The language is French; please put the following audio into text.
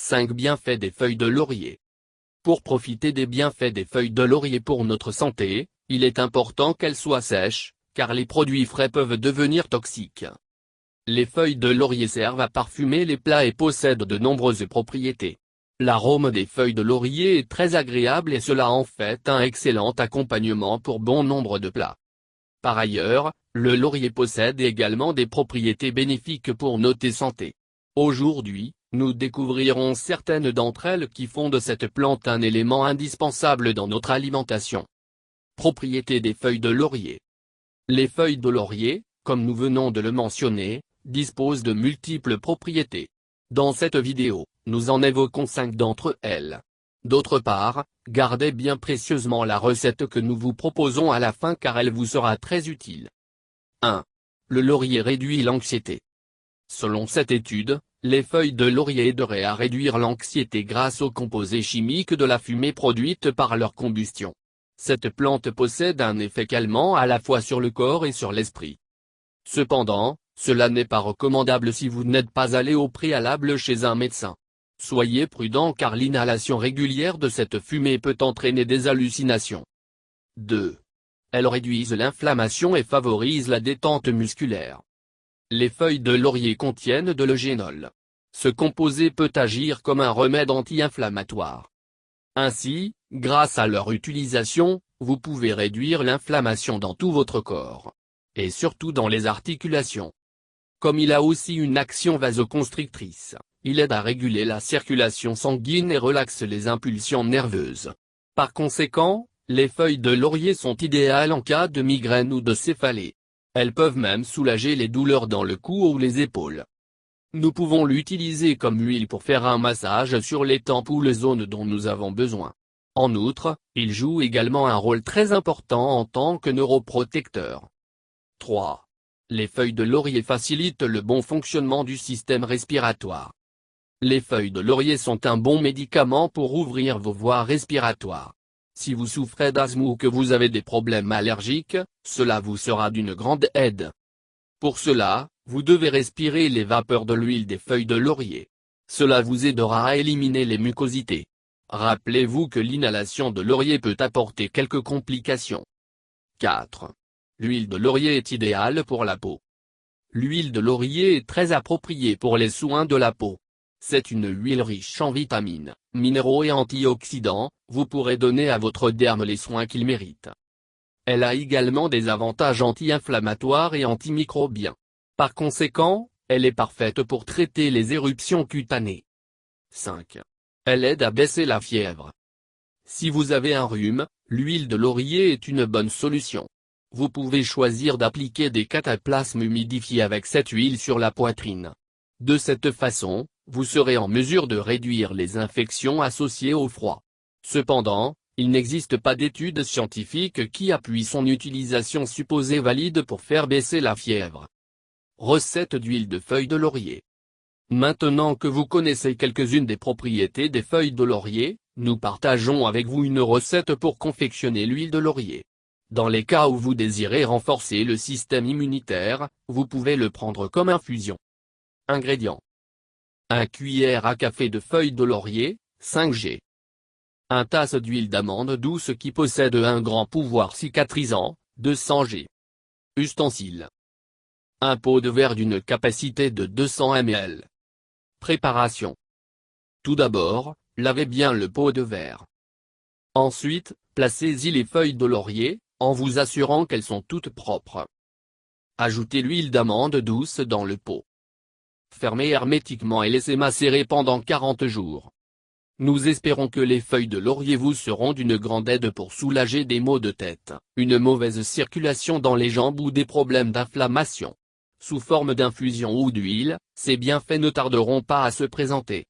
5 bienfaits des feuilles de laurier. Pour profiter des bienfaits des feuilles de laurier pour notre santé, il est important qu'elles soient sèches, car les produits frais peuvent devenir toxiques. Les feuilles de laurier servent à parfumer les plats et possèdent de nombreuses propriétés. L'arôme des feuilles de laurier est très agréable et cela en fait un excellent accompagnement pour bon nombre de plats. Par ailleurs, le laurier possède également des propriétés bénéfiques pour notre santé. Aujourd'hui, nous découvrirons certaines d'entre elles qui font de cette plante un élément indispensable dans notre alimentation. Propriétés des feuilles de laurier. Les feuilles de laurier, comme nous venons de le mentionner, disposent de multiples propriétés. Dans cette vidéo, nous en évoquons 5 d'entre elles. D'autre part, gardez bien précieusement la recette que nous vous proposons à la fin car elle vous sera très utile. 1. Le laurier réduit l'anxiété. Selon cette étude, les feuilles de laurier aideraient à réduire l'anxiété grâce aux composés chimiques de la fumée produite par leur combustion. Cette plante possède un effet calmant à la fois sur le corps et sur l'esprit. Cependant, cela n'est pas recommandable si vous n'êtes pas allé au préalable chez un médecin. Soyez prudent car l'inhalation régulière de cette fumée peut entraîner des hallucinations. 2. Elles réduisent l'inflammation et favorisent la détente musculaire. Les feuilles de laurier contiennent de l'eugénol. Ce composé peut agir comme un remède anti-inflammatoire. Ainsi, grâce à leur utilisation, vous pouvez réduire l'inflammation dans tout votre corps. Et surtout dans les articulations. Comme il a aussi une action vasoconstrictrice, il aide à réguler la circulation sanguine et relaxe les impulsions nerveuses. Par conséquent, les feuilles de laurier sont idéales en cas de migraine ou de céphalée. Elles peuvent même soulager les douleurs dans le cou ou les épaules. Nous pouvons l'utiliser comme huile pour faire un massage sur les tempes ou les zones dont nous avons besoin. En outre, il joue également un rôle très important en tant que neuroprotecteur. 3. Les feuilles de laurier facilitent le bon fonctionnement du système respiratoire. Les feuilles de laurier sont un bon médicament pour ouvrir vos voies respiratoires. Si vous souffrez d'asthme ou que vous avez des problèmes allergiques, cela vous sera d'une grande aide. Pour cela, vous devez respirer les vapeurs de l'huile des feuilles de laurier. Cela vous aidera à éliminer les mucosités. Rappelez-vous que l'inhalation de laurier peut apporter quelques complications. 4. L'huile de laurier est idéale pour la peau. L'huile de laurier est très appropriée pour les soins de la peau. C'est une huile riche en vitamines, minéraux et antioxydants, vous pourrez donner à votre derme les soins qu'il mérite. Elle a également des avantages anti-inflammatoires et antimicrobiens. Par conséquent, elle est parfaite pour traiter les éruptions cutanées. 5. Elle aide à baisser la fièvre. Si vous avez un rhume, l'huile de laurier est une bonne solution. Vous pouvez choisir d'appliquer des cataplasmes humidifiés avec cette huile sur la poitrine. De cette façon, vous serez en mesure de réduire les infections associées au froid. Cependant, il n'existe pas d'études scientifiques qui appuient son utilisation supposée valide pour faire baisser la fièvre. Recette d'huile de feuilles de laurier. Maintenant que vous connaissez quelques-unes des propriétés des feuilles de laurier, nous partageons avec vous une recette pour confectionner l'huile de laurier. Dans les cas où vous désirez renforcer le système immunitaire, vous pouvez le prendre comme infusion. Ingrédients. 1 cuillère à café de feuilles de laurier, 5 g. 1 tasse d'huile d'amande douce qui possède un grand pouvoir cicatrisant, 200 g. Ustensiles. 1 pot de verre d'une capacité de 200 ml. Préparation. Tout d'abord, lavez bien le pot de verre. Ensuite, placez-y les feuilles de laurier, en vous assurant qu'elles sont toutes propres. Ajoutez l'huile d'amande douce dans le pot. Fermez hermétiquement et laissez macérer pendant 40 jours. Nous espérons que les feuilles de laurier vous seront d'une grande aide pour soulager des maux de tête, une mauvaise circulation dans les jambes ou des problèmes d'inflammation. Sous forme d'infusion ou d'huile, ces bienfaits ne tarderont pas à se présenter.